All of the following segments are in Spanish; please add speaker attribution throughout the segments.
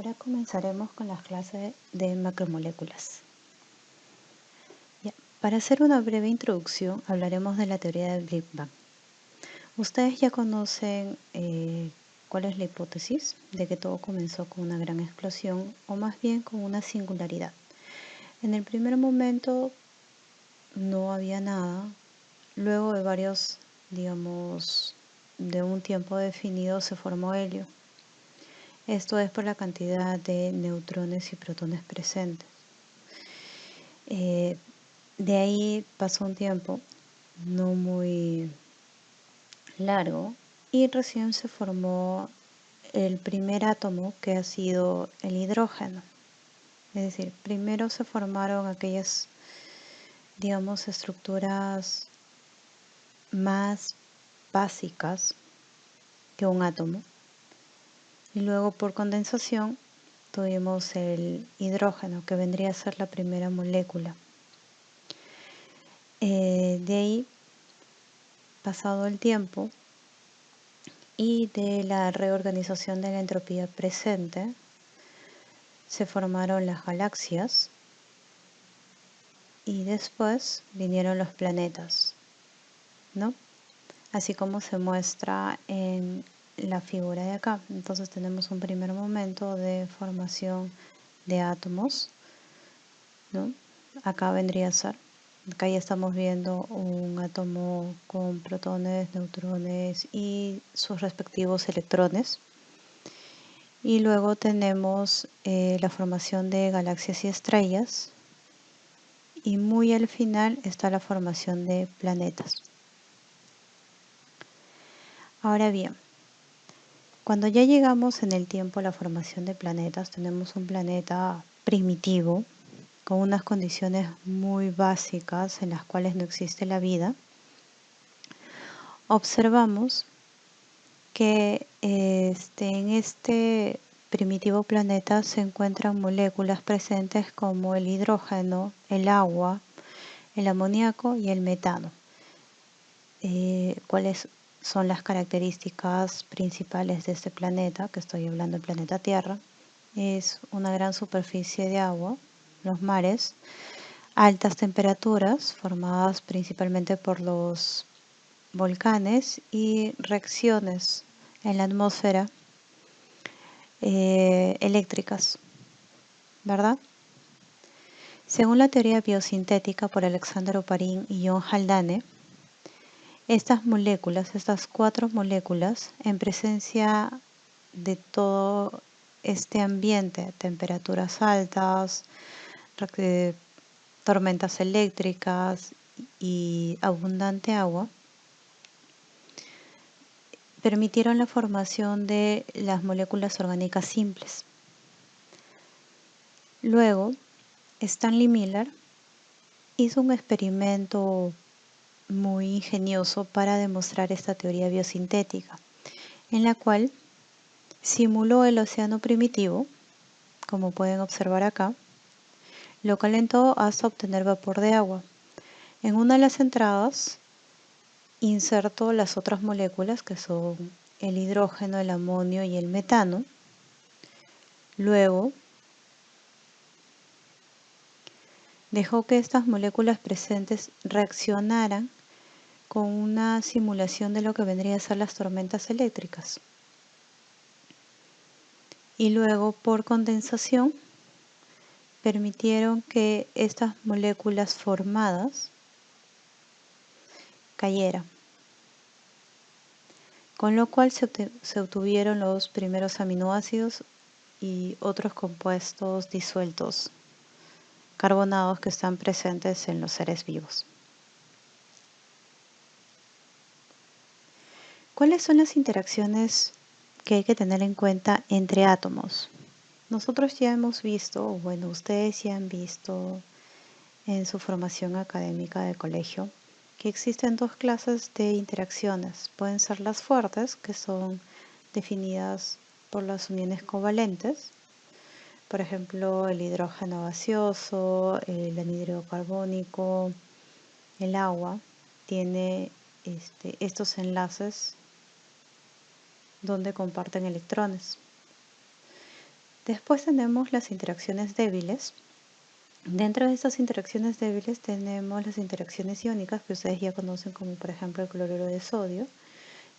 Speaker 1: Ahora comenzaremos con las clases de macromoléculas. Para hacer una breve introducción, hablaremos de la teoría del Big Bang. Ustedes ya conocen cuál es la hipótesis de que todo comenzó con una gran explosión o más bien con una singularidad. En el primer momento no había nada, luego de de un tiempo definido se formó helio. Esto es por la cantidad de neutrones y protones presentes. De ahí pasó un tiempo no muy largo y recién se formó el primer átomo, que ha sido el hidrógeno. Es decir, primero se formaron aquellas, estructuras más básicas que un átomo. Y luego por condensación tuvimos el hidrógeno, que vendría a ser la primera molécula. De ahí, pasado el tiempo y de la reorganización de la entropía presente, se formaron las galaxias y después vinieron los planetas, ¿no? Así como se muestra en la figura de acá. Entonces tenemos un primer momento de formación de átomos, ¿no? Acá vendría a ser. Acá ya estamos viendo un átomo con protones, neutrones y sus respectivos electrones. Y luego tenemos la formación de galaxias y estrellas. Y muy al final está la formación de planetas. Ahora bien, cuando ya llegamos en el tiempo a la formación de planetas, tenemos un planeta primitivo, con unas condiciones muy básicas en las cuales no existe la vida. Observamos que en este primitivo planeta se encuentran moléculas presentes como el hidrógeno, el agua, el amoníaco y el metano. ¿Cuáles son las características principales de este planeta? Que estoy hablando del planeta Tierra. Es una gran superficie de agua, los mares, altas temperaturas formadas principalmente por los volcanes y reacciones en la atmósfera eléctricas, ¿verdad? Según la teoría biosintética por Alexander Oparin y John Haldane, estas cuatro moléculas, en presencia de todo este ambiente, temperaturas altas, tormentas eléctricas y abundante agua, permitieron la formación de las moléculas orgánicas simples. Luego, Stanley Miller hizo un experimento muy ingenioso para demostrar esta teoría biosintética, en la cual simuló el océano primitivo, como pueden observar acá, lo calentó hasta obtener vapor de agua. En una de las entradas insertó las otras moléculas, que son el hidrógeno, el amonio y el metano. Luego dejó que estas moléculas presentes reaccionaran con una simulación de lo que vendría a ser las tormentas eléctricas. Y luego, por condensación, permitieron que estas moléculas formadas cayeran, con lo cual se obtuvieron los primeros aminoácidos y otros compuestos disueltos carbonados que están presentes en los seres vivos. ¿Cuáles son las interacciones que hay que tener en cuenta entre átomos? Nosotros ya hemos visto, o bueno, ustedes ya han visto en su formación académica de colegio, que existen dos clases de interacciones. Pueden ser las fuertes, que son definidas por las uniones covalentes, por ejemplo, el hidrógeno gaseoso, el anhídrido carbónico, el agua, tiene estos enlaces donde comparten electrones. Después tenemos las interacciones débiles. Dentro de estas interacciones débiles tenemos las interacciones iónicas que ustedes ya conocen, como por ejemplo el cloruro de sodio.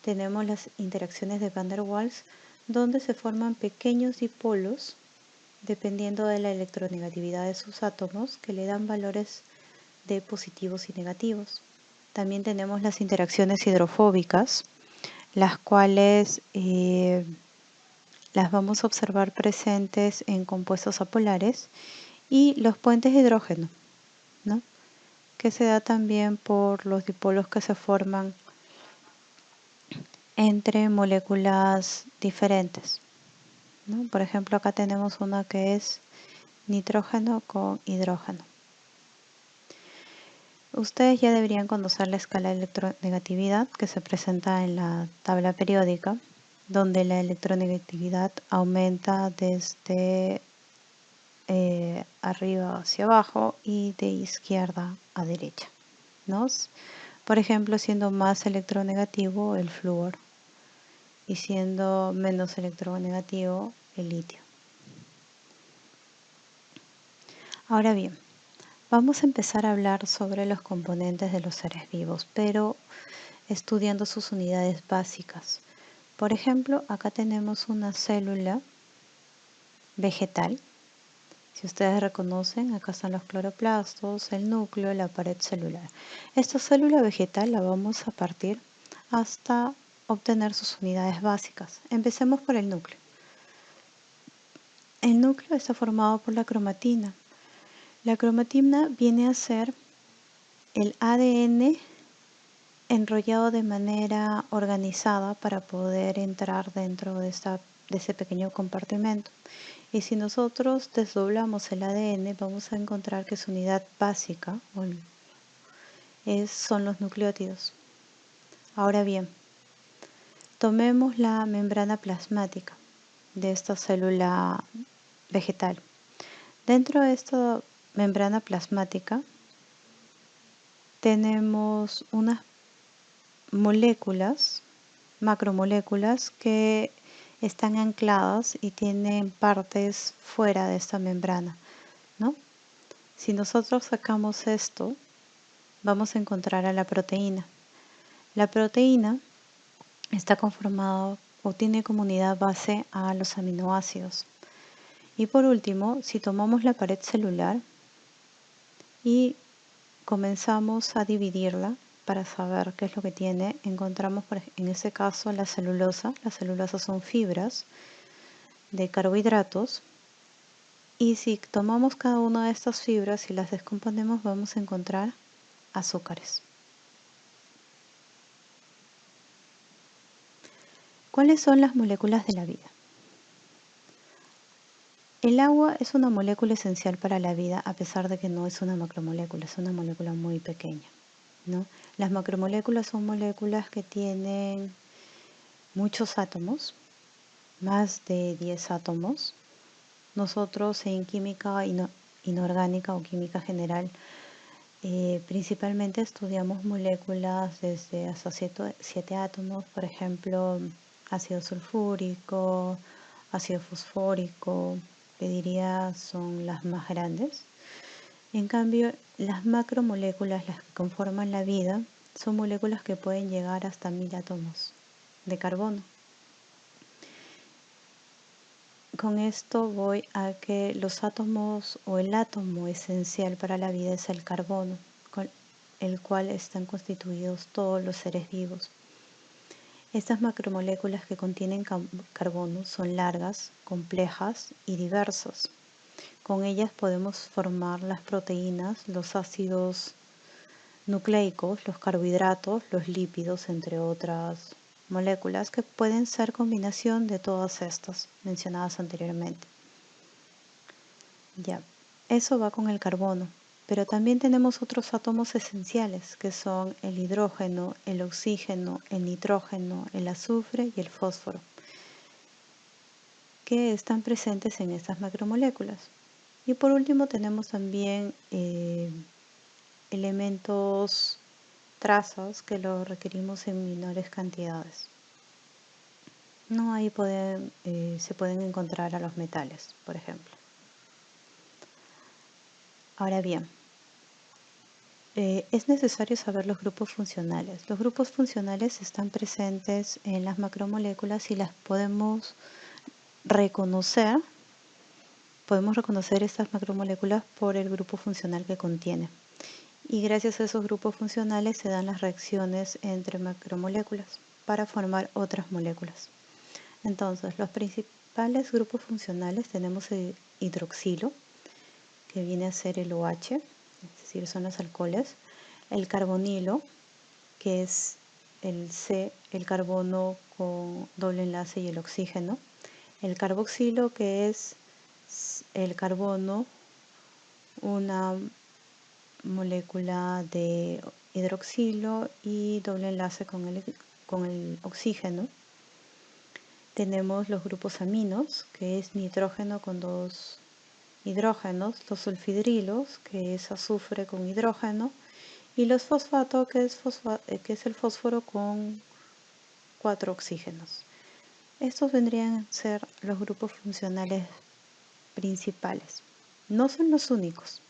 Speaker 1: Tenemos las interacciones de Van der Waals, donde se forman pequeños dipolos dependiendo de la electronegatividad de sus átomos, que le dan valores de positivos y negativos. También tenemos las interacciones hidrofóbicas, las cuales las vamos a observar presentes en compuestos apolares, y los puentes de hidrógeno, ¿no? Que se da también por los dipolos que se forman entre moléculas diferentes, ¿no? Por ejemplo, acá tenemos una que es nitrógeno con hidrógeno. Ustedes ya deberían conocer la escala de electronegatividad que se presenta en la tabla periódica, donde la electronegatividad aumenta desde arriba hacia abajo y de izquierda a derecha, ¿no? Por ejemplo, siendo más electronegativo el flúor y siendo menos electronegativo el litio. Ahora bien, vamos a empezar a hablar sobre los componentes de los seres vivos, pero estudiando sus unidades básicas. Por ejemplo, acá tenemos una célula vegetal. Si ustedes reconocen, acá están los cloroplastos, el núcleo, la pared celular. Esta célula vegetal la vamos a partir hasta obtener sus unidades básicas. Empecemos por el núcleo. El núcleo está formado por la cromatina. La cromatina viene a ser el ADN enrollado de manera organizada para poder entrar dentro de ese pequeño compartimento. Y si nosotros desdoblamos el ADN, vamos a encontrar que su unidad básica son los nucleótidos. Ahora bien, tomemos la membrana plasmática de esta célula vegetal. Dentro de esta membrana plasmática tenemos unas moléculas, macromoléculas, que están ancladas y tienen partes fuera de esta membrana, ¿no? Si nosotros sacamos esto, vamos a encontrar a la proteína. La proteína está conformada o tiene como unidad base a los aminoácidos. Y por último, si tomamos la pared celular y comenzamos a dividirla para saber qué es lo que tiene, encontramos en este caso la celulosa. Las celulosas son fibras de carbohidratos, y si tomamos cada una de estas fibras y las descomponemos, vamos a encontrar azúcares. ¿Cuáles son las moléculas de la vida? El agua es una molécula esencial para la vida, a pesar de que no es una macromolécula, es una molécula muy pequeña, ¿no? Las macromoléculas son moléculas que tienen muchos átomos, más de 10 átomos. Nosotros en química inorgánica o química general principalmente estudiamos moléculas desde hasta 7 átomos, por ejemplo, ácido sulfúrico, ácido fosfórico, que diría son las más grandes. En cambio, las macromoléculas, las que conforman la vida, son moléculas que pueden llegar hasta 1000 átomos de carbono. Con esto voy a que los átomos o el átomo esencial para la vida es el carbono, con el cual están constituidos todos los seres vivos. Estas macromoléculas que contienen carbono son largas, complejas y diversas. Con ellas podemos formar las proteínas, los ácidos nucleicos, los carbohidratos, los lípidos, entre otras moléculas que pueden ser combinación de todas estas mencionadas anteriormente. Ya, eso va con el carbono, pero también tenemos otros átomos esenciales que son el hidrógeno, el oxígeno, el nitrógeno, el azufre y el fósforo, que están presentes en estas macromoléculas. Y por último tenemos también elementos trazas que lo requerimos en menores cantidades. ¿no? Ahí se pueden encontrar a los metales, por ejemplo. Ahora bien, es necesario saber los grupos funcionales. Los grupos funcionales están presentes en las macromoléculas y las podemos reconocer. Podemos reconocer estas macromoléculas por el grupo funcional que contiene. Y gracias a esos grupos funcionales se dan las reacciones entre macromoléculas para formar otras moléculas. Entonces, los principales grupos funcionales tenemos el hidroxilo, que viene a ser el OH, es decir, son los alcoholes, el carbonilo, que es el carbono con doble enlace y el oxígeno, el carboxilo, que es el carbono, una molécula de hidroxilo y doble enlace con el oxígeno. Tenemos los grupos aminos, que es nitrógeno con dos hidrógenos, los sulfidrilos, que es azufre con hidrógeno, y los fosfatos, que es el fósforo con 4 oxígenos. Estos vendrían a ser los grupos funcionales principales. No son los únicos.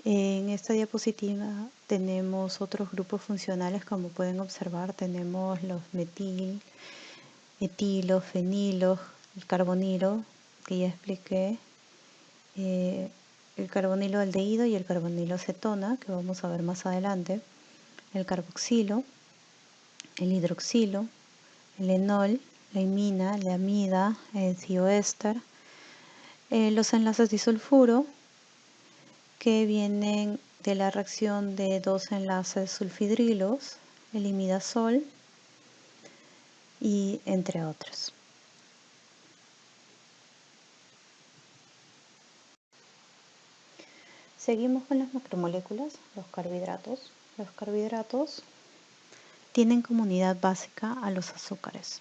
Speaker 1: En esta diapositiva tenemos otros grupos funcionales, como pueden observar, tenemos los metil, etilo, fenilo, el carbonilo, que ya expliqué, el carbonilo aldehído y el carbonilo cetona, que vamos a ver más adelante, el carboxilo, el hidroxilo, el enol, la imina, la amida, el thioéster, los enlaces disulfuro, que vienen de la reacción de dos enlaces sulfidrilos, el imidazol, y entre otros. Seguimos con las macromoléculas, los carbohidratos. Los carbohidratos tienen como unidad básica a los azúcares.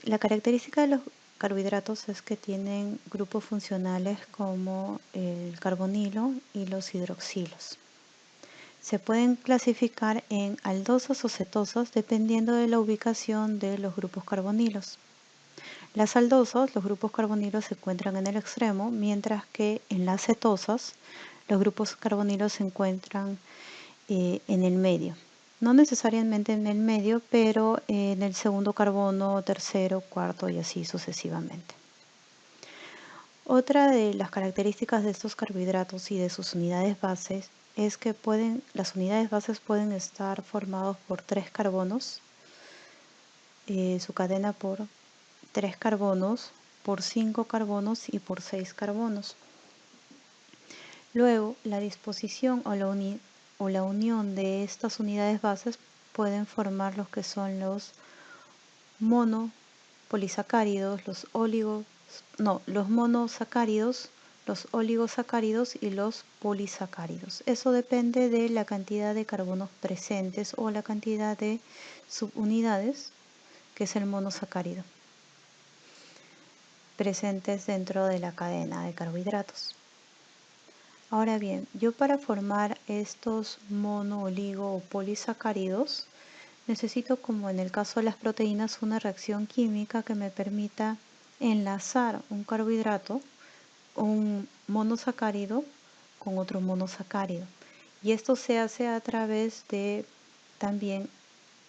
Speaker 1: La característica de los carbohidratos es que tienen grupos funcionales como el carbonilo y los hidroxilos. Se pueden clasificar en aldosas o cetosas dependiendo de la ubicación de los grupos carbonilos. Las aldosas, los grupos carbonilos se encuentran en el extremo, mientras que en las cetosas los grupos carbonilos se encuentran en el medio. No necesariamente en el medio, pero en el segundo carbono, tercero, cuarto y así sucesivamente. Otra de las características de estos carbohidratos y de sus unidades bases es que las unidades bases pueden estar formados por 3 carbonos, su cadena por 3 carbonos, por 5 carbonos y por 6 carbonos. Luego, la disposición o la unión de estas unidades bases pueden formar los que son los monopolisacáridos, los monosacáridos, los oligosacáridos y los polisacáridos. Eso depende de la cantidad de carbonos presentes o la cantidad de subunidades, que es el monosacárido, presentes dentro de la cadena de carbohidratos. Ahora bien, yo para formar estos mono, oligo o polisacáridos necesito, como en el caso de las proteínas, una reacción química que me permita enlazar un carbohidrato, un monosacárido, con otro monosacárido. Y esto se hace a través de, también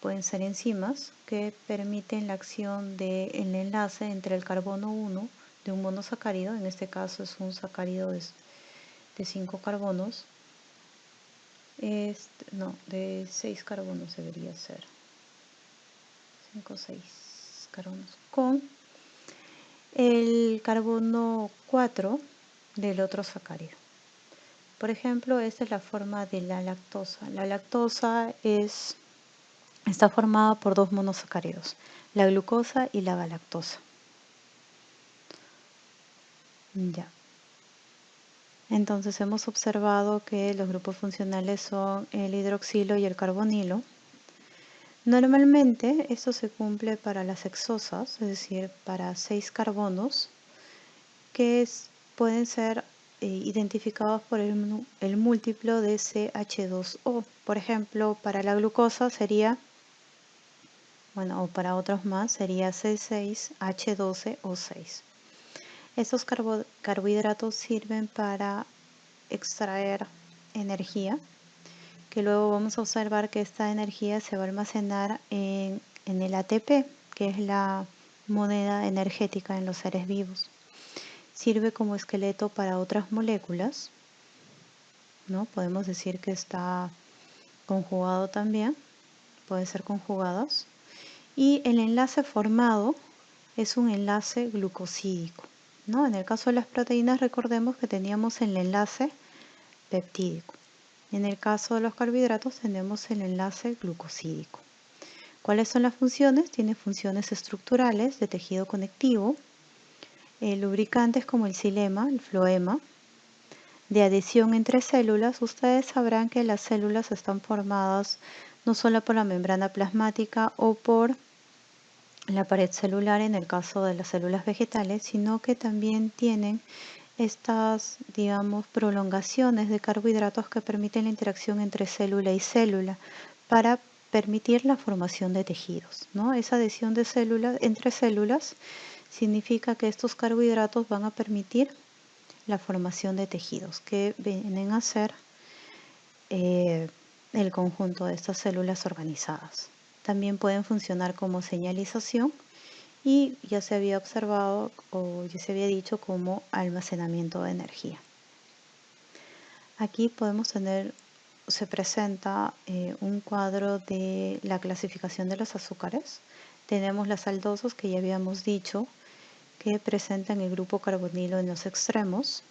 Speaker 1: pueden ser enzimas que permiten la acción del enlace entre el carbono 1 de un monosacárido, en este caso es un sacárido de 5 carbonos, de 6 carbonos debería ser, 5 o 6 carbonos, con el carbono 4 del otro sacárido. Por ejemplo, esta es la forma de la lactosa. La lactosa está formada por 2 monosacáridos, la glucosa y la galactosa. Ya. Entonces hemos observado que los grupos funcionales son el hidroxilo y el carbonilo. Normalmente esto se cumple para las hexosas, es decir, para 6 carbonos, que pueden ser identificados por el múltiplo de CH2O. Por ejemplo, para la glucosa sería bueno, o para otros más sería C6H12O6. Estos carbohidratos sirven para extraer energía, que luego vamos a observar que esta energía se va a almacenar en el ATP, que es la moneda energética en los seres vivos. Sirve como esqueleto para otras moléculas, ¿no? Podemos decir que está conjugado también, puede ser conjugados. Y el enlace formado es un enlace glucosídico, ¿no? En el caso de las proteínas, recordemos que teníamos el enlace peptídico. En el caso de los carbohidratos tenemos el enlace glucosídico. ¿Cuáles son las funciones? Tiene funciones estructurales de tejido conectivo, lubricantes como el xilema, el floema, de adhesión entre células. Ustedes sabrán que las células están formadas no solo por la membrana plasmática o por la pared celular en el caso de las células vegetales, sino que también tienen estas, digamos, prolongaciones de carbohidratos que permiten la interacción entre célula y célula para permitir la formación de tejidos, ¿no? Esa adhesión de células entre células significa que estos carbohidratos van a permitir la formación de tejidos que vienen a ser el conjunto de estas células organizadas. También pueden funcionar como señalización y ya se había observado o ya se había dicho como almacenamiento de energía. Aquí podemos tener, se presenta un cuadro de la clasificación de los azúcares. Tenemos las aldosas que ya habíamos dicho que presentan el grupo carbonilo en los extremos.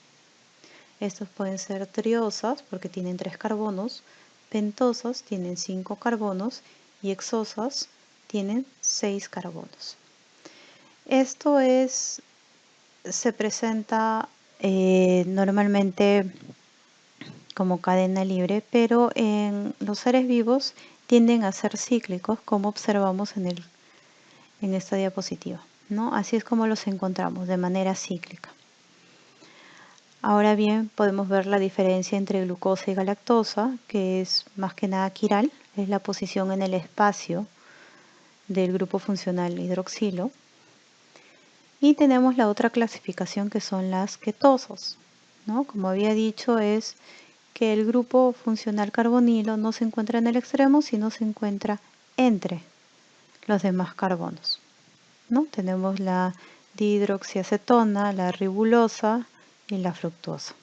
Speaker 1: Estos pueden ser triosas porque tienen 3 carbonos, pentosas tienen 5 carbonos y hexosas tienen 6 carbonos. Esto se presenta normalmente como cadena libre, pero en los seres vivos tienden a ser cíclicos, como observamos en esta diapositiva, ¿no? Así es como los encontramos, de manera cíclica. Ahora bien, podemos ver la diferencia entre glucosa y galactosa, que es más que nada quiral, es la posición en el espacio del grupo funcional hidroxilo. Y tenemos la otra clasificación que son las ketosas, ¿no? Como había dicho, es que el grupo funcional carbonilo no se encuentra en el extremo, sino se encuentra entre los demás carbonos, ¿no? Tenemos la dihidroxiacetona, la ribulosa y la fructosa.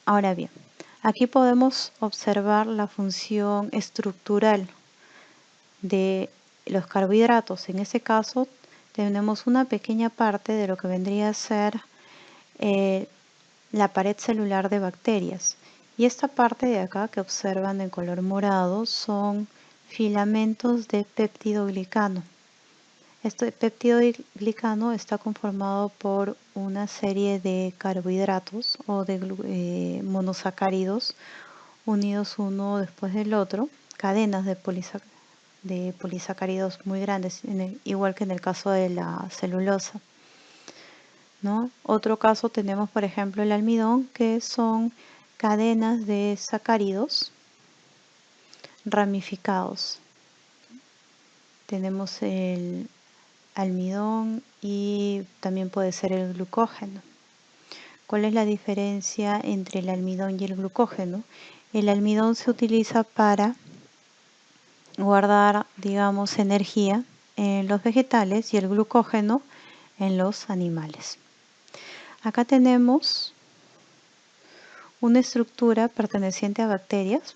Speaker 1: Ahora bien, aquí podemos observar la función estructural de los carbohidratos. En este caso tenemos una pequeña parte de lo que vendría a ser la pared celular de bacterias. Y esta parte de acá que observan en color morado son filamentos de peptidoglicano. Este peptidoglicano está conformado por una serie de carbohidratos o de monosacáridos unidos uno después del otro, cadenas de polisacáridos muy grandes, igual que en el caso de la celulosa, ¿no? Otro caso tenemos, por ejemplo, el almidón, que son cadenas de sacáridos ramificados. Tenemos el almidón y también puede ser el glucógeno. ¿Cuál es la diferencia entre el almidón y el glucógeno? El almidón se utiliza para guardar, digamos, energía en los vegetales y el glucógeno en los animales. Acá tenemos una estructura perteneciente a bacterias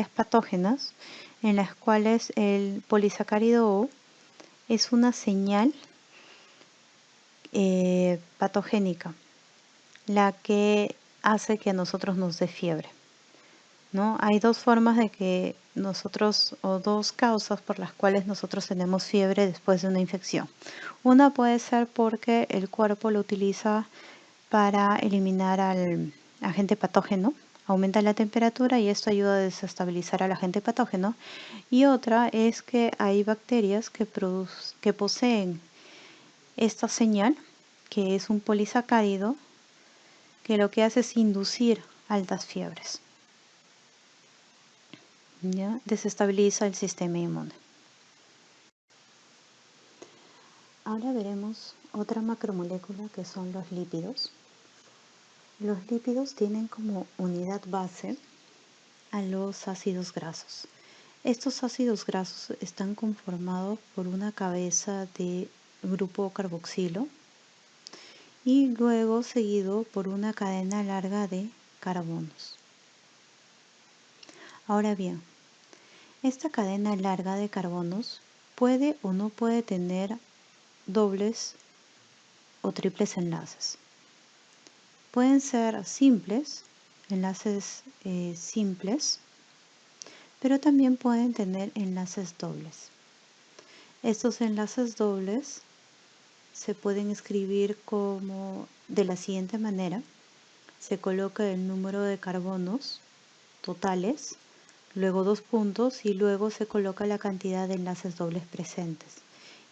Speaker 1: patógenas, en las cuales el polisacárido O es una señal patogénica, la que hace que a nosotros nos dé fiebre, ¿no? Hay dos formas de que nosotros, o dos causas por las cuales nosotros tenemos fiebre después de una infección. Una puede ser porque el cuerpo lo utiliza para eliminar al agente patógeno, aumenta la temperatura y esto ayuda a desestabilizar al agente patógeno. Y otra es que hay bacterias que poseen esta señal, que es un polisacárido, que lo que hace es inducir altas fiebres. ¿ya? Desestabiliza el sistema inmune. Ahora veremos otra macromolécula que son los lípidos. Los lípidos tienen como unidad base a los ácidos grasos. Estos ácidos grasos están conformados por una cabeza de grupo carboxilo y luego seguido por una cadena larga de carbonos. Ahora bien, esta cadena larga de carbonos puede o no puede tener dobles o triples enlaces. Pueden ser simples, enlaces simples, pero también pueden tener enlaces dobles. Estos enlaces dobles se pueden escribir como de la siguiente manera. Se coloca el número de carbonos totales, luego dos puntos y luego se coloca la cantidad de enlaces dobles presentes.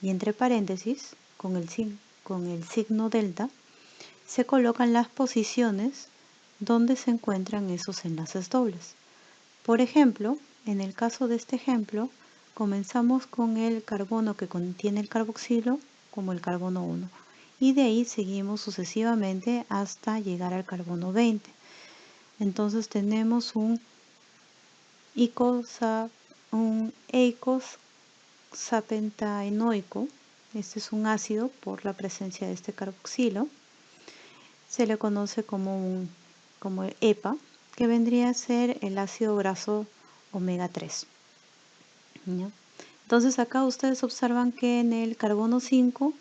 Speaker 1: Y entre paréntesis, con el signo delta, se colocan las posiciones donde se encuentran esos enlaces dobles. Por ejemplo, en el caso de este ejemplo, comenzamos con el carbono que contiene el carboxilo como el carbono 1 y de ahí seguimos sucesivamente hasta llegar al carbono 20. Entonces tenemos un eicosapentaenoico. Este es un ácido por la presencia de este carboxilo. Se le conoce como el EPA, que vendría a ser el ácido graso omega 3. ¿Ya? Entonces acá ustedes observan que en el carbono 5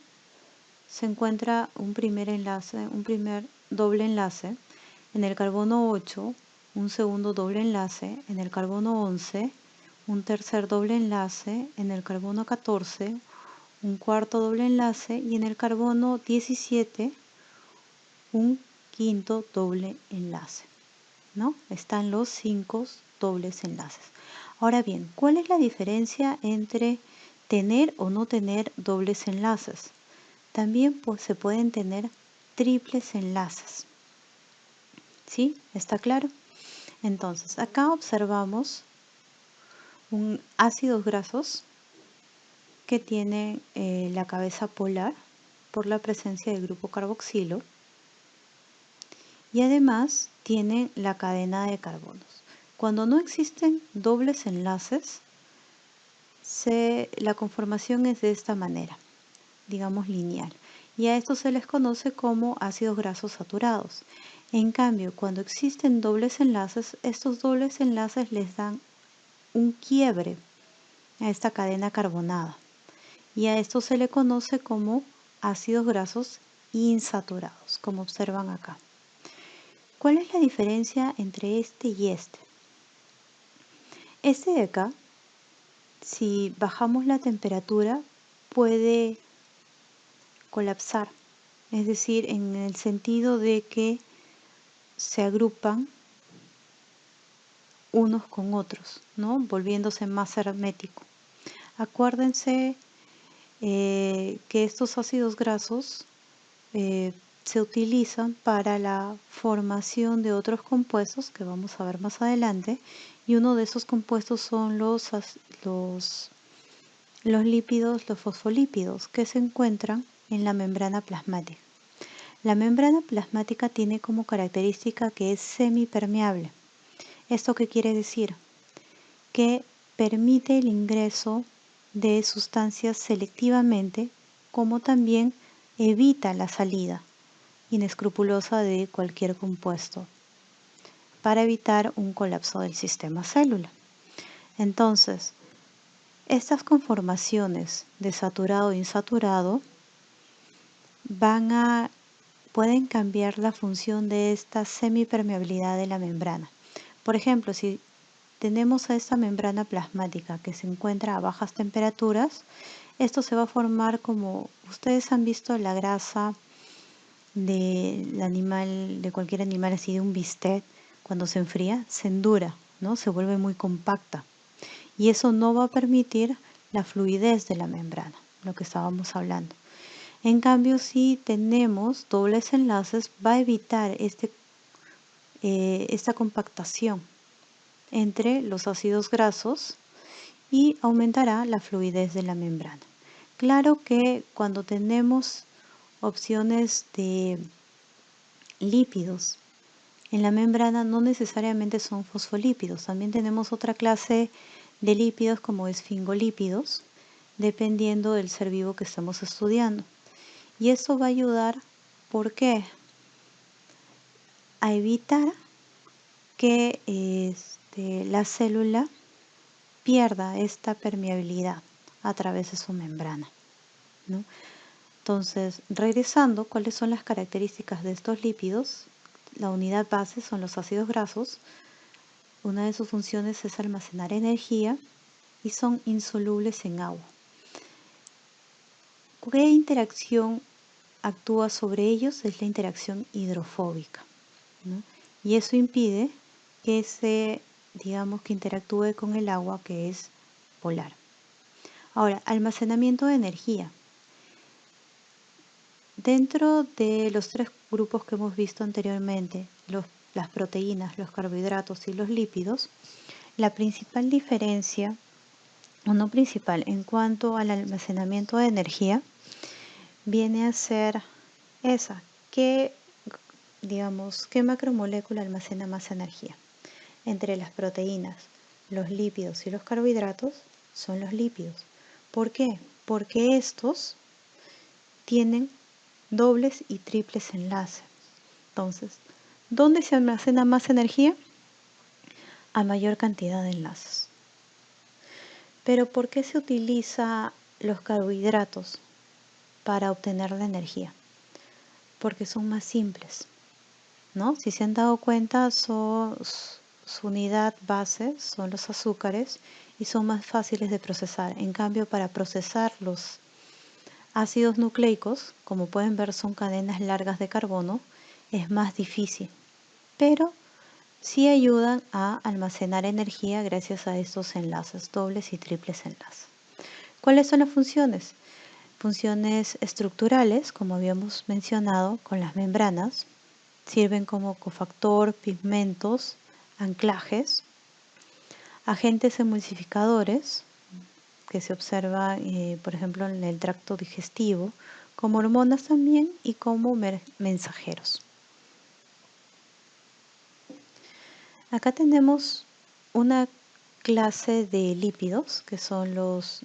Speaker 1: se encuentra un primer doble enlace, en el carbono 8 un segundo doble enlace, en el carbono 11 un tercer doble enlace, en el carbono 14 un cuarto doble enlace y en el carbono 17 un quinto doble enlace, ¿no? Están los 5 dobles enlaces. Ahora bien, ¿cuál es la diferencia entre tener o no tener dobles enlaces? También se pueden tener triples enlaces. ¿Sí? ¿Está claro? Entonces, acá observamos un ácidos grasos que tiene la cabeza polar por la presencia del grupo carboxilo y además tienen la cadena de carbonos. Cuando no existen dobles enlaces, la conformación es de esta manera, digamos lineal, y a estos se les conoce como ácidos grasos saturados. En cambio, cuando existen dobles enlaces, estos dobles enlaces les dan un quiebre a esta cadena carbonada, y a esto se le conoce como ácidos grasos insaturados, como observan acá. ¿Cuál es la diferencia entre este y este? Este de acá, si bajamos la temperatura, puede colapsar, es decir, en el sentido de que se agrupan unos con otros, ¿no? Volviéndose más hermético. Acuérdense que estos ácidos grasos se utilizan para la formación de otros compuestos que vamos a ver más adelante, y uno de esos compuestos son los lípidos, los fosfolípidos, que se encuentran en la membrana plasmática. La membrana plasmática tiene como característica que es semipermeable. ¿Esto qué quiere decir? Que permite el ingreso de sustancias selectivamente, como también evita la salida inescrupulosa de cualquier compuesto para evitar un colapso del sistema célula. Entonces, estas conformaciones de saturado e insaturado pueden cambiar la función de esta semipermeabilidad de la membrana. Por ejemplo, si tenemos a esta membrana plasmática que se encuentra a bajas temperaturas, esto se va a formar como ustedes han visto la grasa del animal, de cualquier animal, así de un bistec, cuando se enfría, se endura, ¿no? Se vuelve muy compacta. Y eso no va a permitir la fluidez de la membrana, lo que estábamos hablando. En cambio, si tenemos dobles enlaces, va a evitar esta compactación entre los ácidos grasos y aumentará la fluidez de la membrana. Claro que cuando tenemos opciones de lípidos en la membrana no necesariamente son fosfolípidos, también tenemos otra clase de lípidos como esfingolípidos, dependiendo del ser vivo que estamos estudiando. Y esto va a ayudar, ¿por qué? A evitar que la célula pierda esta permeabilidad a través de su membrana, ¿no? Entonces, regresando, ¿cuáles son las características de estos lípidos? La unidad base son los ácidos grasos. Una de sus funciones es almacenar energía y son insolubles en agua. ¿Qué interacción actúa sobre ellos? Es la interacción hidrofóbica, ¿no? Y eso impide que digamos, que interactúe con el agua, que es polar. Ahora, almacenamiento de energía. Dentro de los tres grupos que hemos visto anteriormente, las proteínas, los carbohidratos y los lípidos, la principal diferencia, o no principal, en cuanto al almacenamiento de energía, viene a ser esa, que digamos, ¿qué macromolécula almacena más energía? Entre las proteínas, los lípidos y los carbohidratos son los lípidos. ¿Por qué? Porque estos tienen dobles y triples enlaces. Entonces, ¿dónde se almacena más energía? A mayor cantidad de enlaces. Pero ¿por qué se utiliza los carbohidratos para obtener la energía? Porque son más simples, ¿no? Si se han dado cuenta, su unidad base son los azúcares y son más fáciles de procesar. En cambio, para procesar los ácidos nucleicos, como pueden ver, son cadenas largas de carbono, es más difícil, pero sí ayudan a almacenar energía gracias a estos enlaces, dobles y triples enlaces. ¿Cuáles son las funciones? Funciones estructurales, como habíamos mencionado, con las membranas. Sirven como cofactor, pigmentos, anclajes, agentes emulsificadores, que se observan, por ejemplo, en el tracto digestivo, como hormonas también y como mensajeros. Acá tenemos una clase de lípidos, que son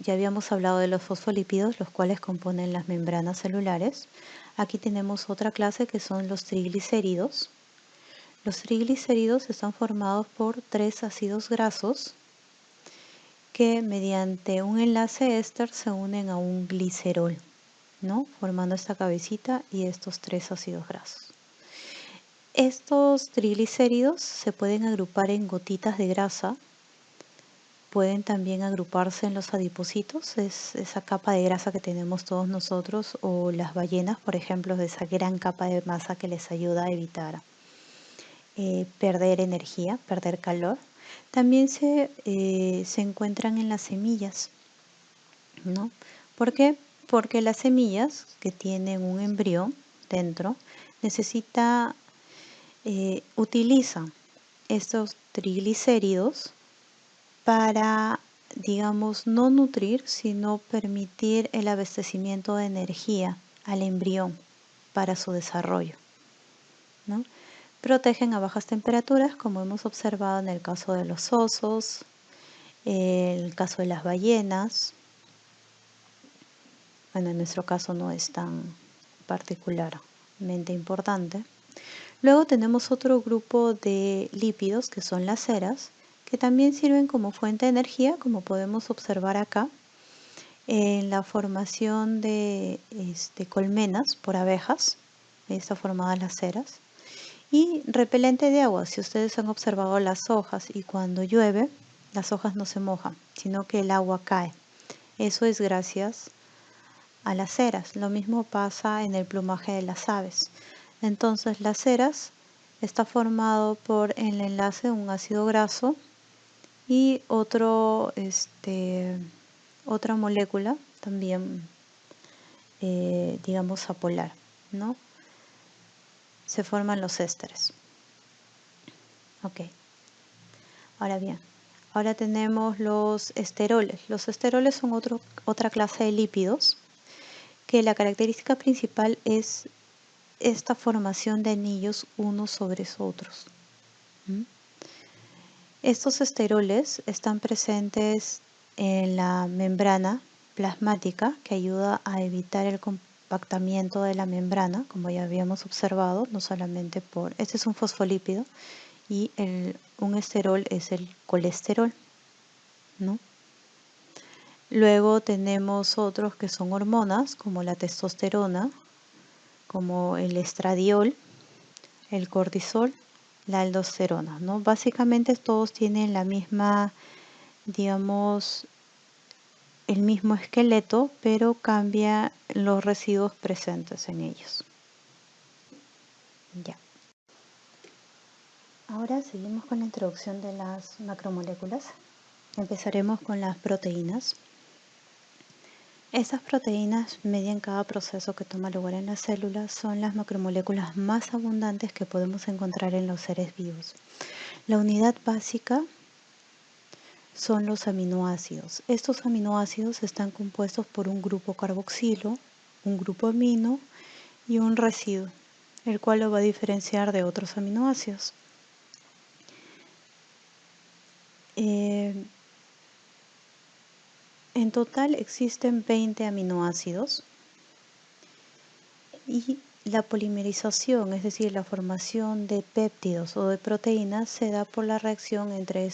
Speaker 1: ya habíamos hablado de los fosfolípidos, los cuales componen las membranas celulares. Aquí tenemos otra clase que son los triglicéridos. Los triglicéridos están formados por 3 ácidos grasos que mediante un enlace éster se unen a un glicerol, ¿no? Formando esta cabecita y estos 3 ácidos grasos. Estos triglicéridos se pueden agrupar en gotitas de grasa, pueden también agruparse en los adipocitos, es esa capa de grasa que tenemos todos nosotros, o las ballenas, por ejemplo, de esa gran capa de masa que les ayuda a evitar perder energía, perder calor. También se encuentran en las semillas, ¿no? ¿Por qué? Porque las semillas que tienen un embrión dentro utilizan estos triglicéridos para, digamos, no nutrir, sino permitir el abastecimiento de energía al embrión para su desarrollo, ¿no? Protegen a bajas temperaturas, como hemos observado en el caso de los osos, en el caso de las ballenas. Bueno, en nuestro caso no es tan particularmente importante. Luego tenemos otro grupo de lípidos que son las ceras, que también sirven como fuente de energía, como podemos observar acá, en la formación de colmenas por abejas. Están formadas las ceras. Y repelente de agua, si ustedes han observado las hojas y cuando llueve, las hojas no se mojan, sino que el agua cae. Eso es gracias a las ceras. Lo mismo pasa en el plumaje de las aves. Entonces las ceras está formado por el enlace de un ácido graso y otra molécula también, digamos, apolar, ¿no? Se forman los ésteres. Ok. Ahora bien, ahora tenemos los esteroles. Los esteroles son otra clase de lípidos que la característica principal es esta formación de anillos unos sobre otros. Estos esteroles están presentes en la membrana plasmática que ayuda a evitar el compactamiento de la membrana, como ya habíamos observado, no solamente por... Este es un fosfolípido y un esterol es el colesterol, ¿no? Luego tenemos otros que son hormonas, como la testosterona, como el estradiol, el cortisol, la aldosterona, ¿no? Básicamente todos tienen la misma, digamos, el mismo esqueleto, pero cambia los residuos presentes en ellos. Ya. Ahora seguimos con la introducción de las macromoléculas. Empezaremos con las proteínas. Estas proteínas median cada proceso que toma lugar en las células, son las macromoléculas más abundantes que podemos encontrar en los seres vivos. La unidad básica son los aminoácidos. Estos aminoácidos están compuestos por un grupo carboxilo, un grupo amino y un residuo, el cual lo va a diferenciar de otros aminoácidos. En total existen 20 aminoácidos y la polimerización, es decir, la formación de péptidos o de proteínas, se da por la reacción entre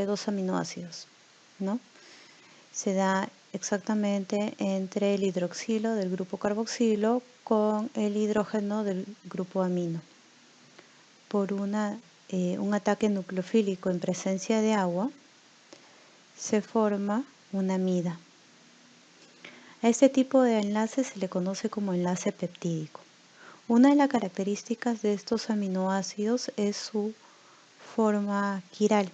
Speaker 1: dos aminoácidos, ¿no? Se da exactamente entre el hidroxilo del grupo carboxilo con el hidrógeno del grupo amino. Por un ataque nucleofílico en presencia de agua, se forma una amida. A este tipo de enlace se le conoce como enlace peptídico. Una de las características de estos aminoácidos es su forma quiral.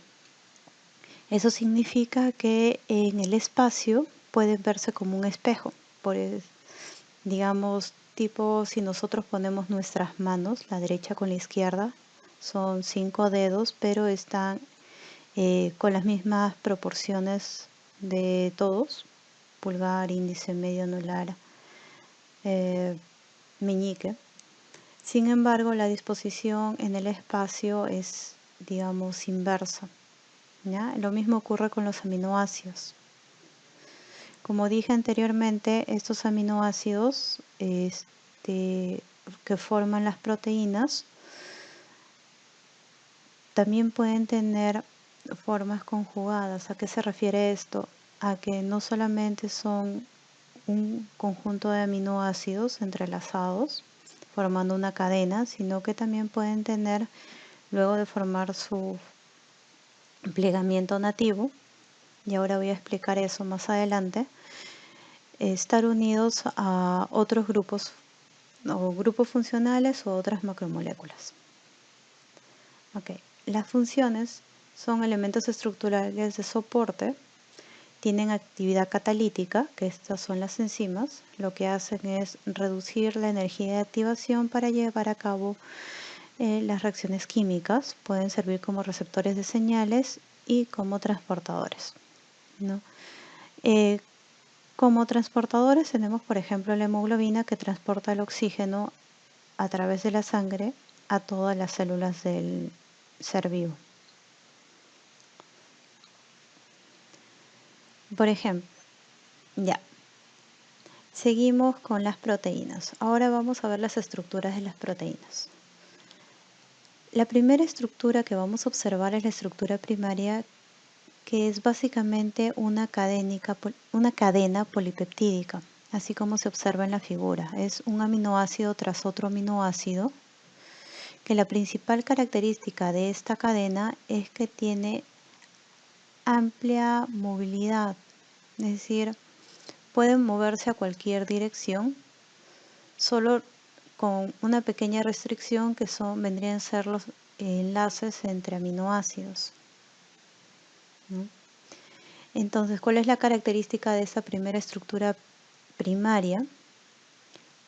Speaker 1: Eso significa que en el espacio pueden verse como un espejo. Digamos, tipo si nosotros ponemos nuestras manos, la derecha con la izquierda, son 5 dedos, pero están con las mismas proporciones de todos, pulgar, índice, medio anular, meñique. Sin embargo, la disposición en el espacio es, digamos, inversa, ¿ya? Lo mismo ocurre con los aminoácidos. Como dije anteriormente, estos aminoácidos que forman las proteínas también pueden tener formas conjugadas. ¿A qué se refiere esto? A que no solamente son un conjunto de aminoácidos entrelazados formando una cadena, sino que también pueden tener, luego de formar su plegamiento nativo, y ahora voy a explicar eso más adelante, estar unidos a otros grupos o grupos funcionales o otras macromoléculas. Okay. Las funciones son elementos estructurales de soporte, tienen actividad catalítica, que estas son las enzimas, lo que hacen es reducir la energía de activación para llevar a cabo las reacciones químicas, pueden servir como receptores de señales y como transportadores, ¿no? Como transportadores tenemos, por ejemplo, la hemoglobina que transporta el oxígeno a través de la sangre a todas las células del ser vivo. Por ejemplo, ya. Seguimos con las proteínas. Ahora vamos a ver las estructuras de las proteínas. La primera estructura que vamos a observar es la estructura primaria, que es básicamente una cadena polipeptídica, así como se observa en la figura. Es un aminoácido tras otro aminoácido, que la principal característica de esta cadena es que tiene amplia movilidad, es decir, pueden moverse a cualquier dirección, solo con una pequeña restricción que vendrían a ser los enlaces entre aminoácidos, ¿no? Entonces, ¿cuál es la característica de esta primera estructura primaria?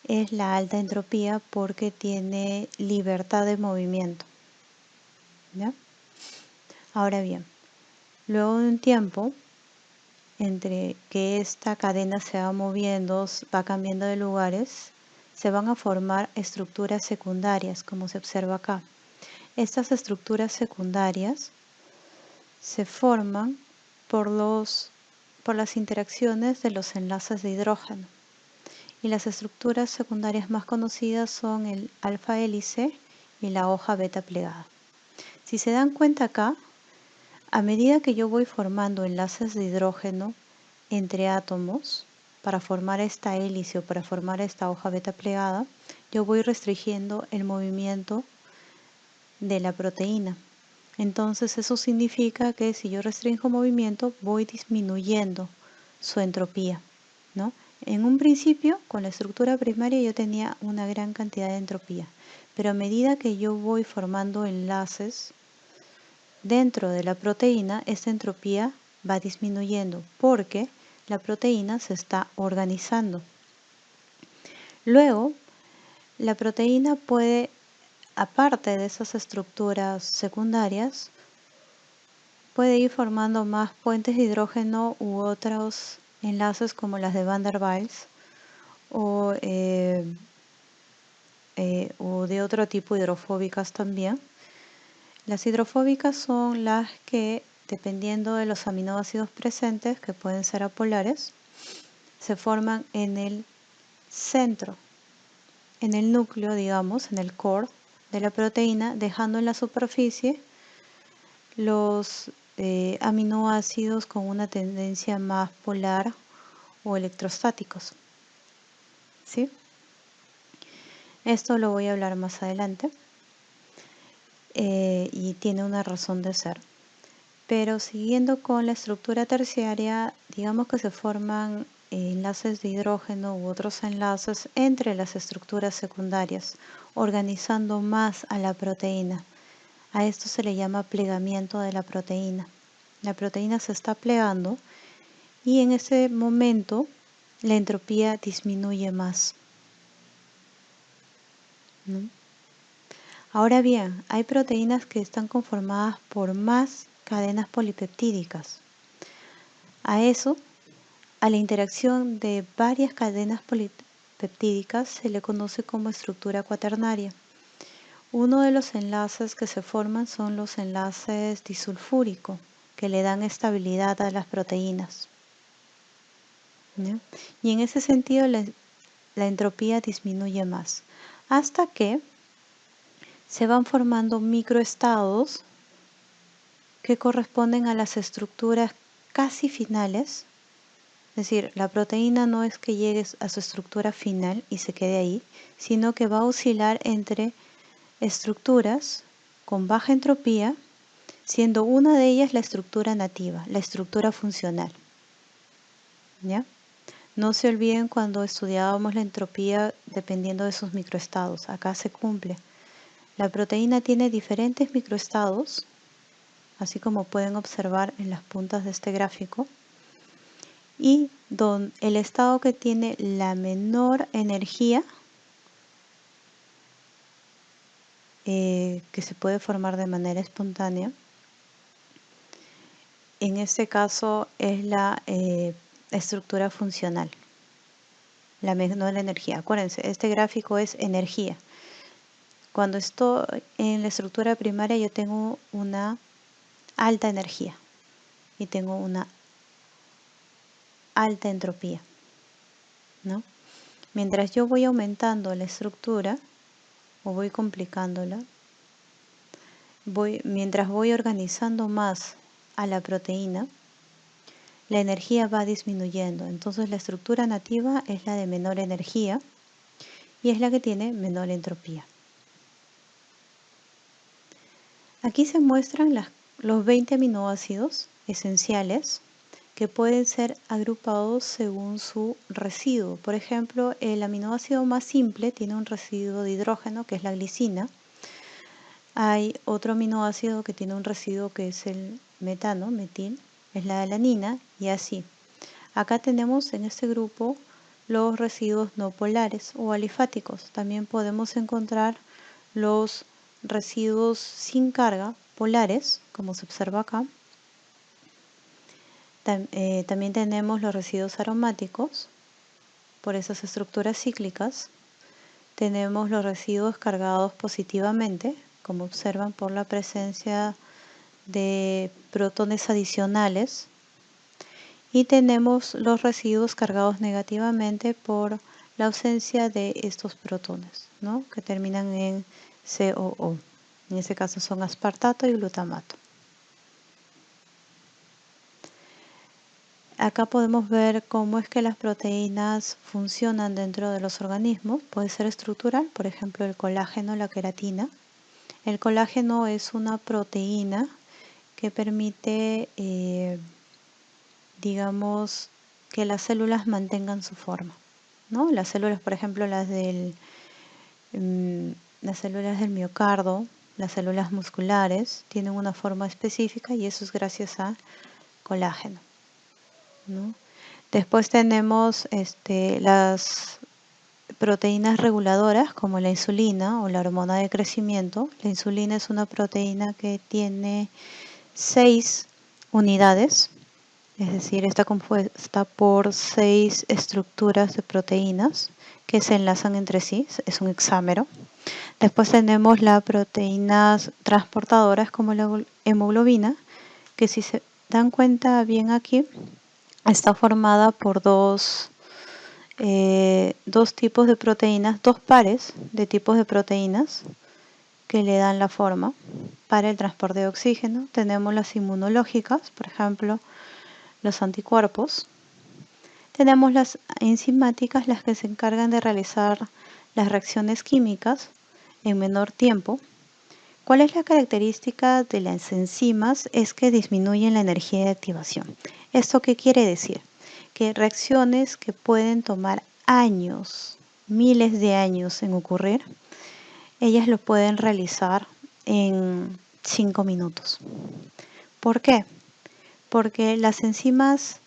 Speaker 1: Es la alta entropía porque tiene libertad de movimiento, ¿ya? Ahora bien, luego de un tiempo, entre que esta cadena se va moviendo, va cambiando de lugares, se van a formar estructuras secundarias, como se observa acá. Estas estructuras secundarias se forman por las interacciones de los enlaces de hidrógeno. Y las estructuras secundarias más conocidas son el alfa hélice y la hoja beta plegada. Si se dan cuenta acá, a medida que yo voy formando enlaces de hidrógeno entre átomos para formar esta hélice o para formar esta hoja beta plegada, yo voy restringiendo el movimiento de la proteína. Entonces eso significa que si yo restringo movimiento, voy disminuyendo su entropía, ¿no? En un principio, con la estructura primaria yo tenía una gran cantidad de entropía, pero a medida que yo voy formando enlaces dentro de la proteína, esta entropía va disminuyendo porque la proteína se está organizando. Luego, la proteína puede, aparte de esas estructuras secundarias, puede ir formando más puentes de hidrógeno u otros enlaces como las de Van der Waals o de otro tipo hidrofóbicas también. Las hidrofóbicas son las que, dependiendo de los aminoácidos presentes, que pueden ser apolares, se forman en el centro, en el núcleo, digamos, en el core de la proteína, dejando en la superficie los aminoácidos con una tendencia más polar o electrostáticos. ¿Sí? Esto lo voy a hablar más adelante y tiene una razón de ser. Pero siguiendo con la estructura terciaria, digamos que se forman enlaces de hidrógeno u otros enlaces entre las estructuras secundarias, organizando más a la proteína. A esto se le llama plegamiento de la proteína. La proteína se está plegando y en ese momento la entropía disminuye más, ¿no? Ahora bien, hay proteínas que están conformadas por más cadenas polipeptídicas. A eso, a la interacción de varias cadenas polipeptídicas se le conoce como estructura cuaternaria. Uno de los enlaces que se forman son los enlaces disulfúrico, que le dan estabilidad a las proteínas, ¿no? Y en ese sentido la entropía disminuye más, hasta que se van formando microestados que corresponden a las estructuras casi finales. Es decir, la proteína no es que llegue a su estructura final y se quede ahí, sino que va a oscilar entre estructuras con baja entropía, siendo una de ellas la estructura nativa, la estructura funcional. ¿Ya? No se olviden cuando estudiábamos la entropía dependiendo de sus microestados. Acá se cumple. La proteína tiene diferentes microestados, así como pueden observar en las puntas de este gráfico, y el estado que tiene la menor energía, que se puede formar de manera espontánea, en este caso es la estructura funcional, la menor energía. Acuérdense, este gráfico es energía. Cuando estoy en la estructura primaria yo tengo una alta energía y tengo una alta entropía, ¿no? Mientras yo voy aumentando la estructura o voy complicándola, mientras voy organizando más a la proteína, la energía va disminuyendo. Entonces la estructura nativa es la de menor energía y es la que tiene menor entropía. Aquí se muestran los 20 aminoácidos esenciales que pueden ser agrupados según su residuo. Por ejemplo, el aminoácido más simple tiene un residuo de hidrógeno, que es la glicina. Hay otro aminoácido que tiene un residuo que es el metano, metil, es la alanina, y así. Acá tenemos en este grupo los residuos no polares o alifáticos. También podemos encontrar los residuos sin carga, polares, como se observa acá. También tenemos los residuos aromáticos, por esas estructuras cíclicas. Tenemos los residuos cargados positivamente, como observan por la presencia de protones adicionales. Y tenemos los residuos cargados negativamente por la ausencia de estos protones, ¿no? Que terminan en COO. En este caso son aspartato y glutamato. Acá podemos ver cómo es que las proteínas funcionan dentro de los organismos. Puede ser estructural, por ejemplo, el colágeno, la queratina. El colágeno es una proteína que permite, digamos, que las células mantengan su forma, ¿no? Las células, por ejemplo, las células del miocardio, las células musculares, tienen una forma específica y eso es gracias a colágeno, ¿no? Después tenemos las proteínas reguladoras como la insulina o la hormona de crecimiento. La insulina es una proteína que tiene 6 unidades, es decir, está compuesta por 6 estructuras de proteínas que se enlazan entre sí, es un hexámero. Después tenemos las proteínas transportadoras como la hemoglobina, que si se dan cuenta bien aquí, está formada por dos tipos de proteínas, dos pares de tipos de proteínas que le dan la forma para el transporte de oxígeno. Tenemos las inmunológicas, por ejemplo, los anticuerpos. Tenemos las enzimáticas, las que se encargan de realizar las reacciones químicas en menor tiempo. ¿Cuál es la característica de las enzimas? Es que disminuyen la energía de activación. ¿Esto qué quiere decir? Que reacciones que pueden tomar años, miles de años en ocurrir, ellas lo pueden realizar en 5 minutos. ¿Por qué? Porque las enzimas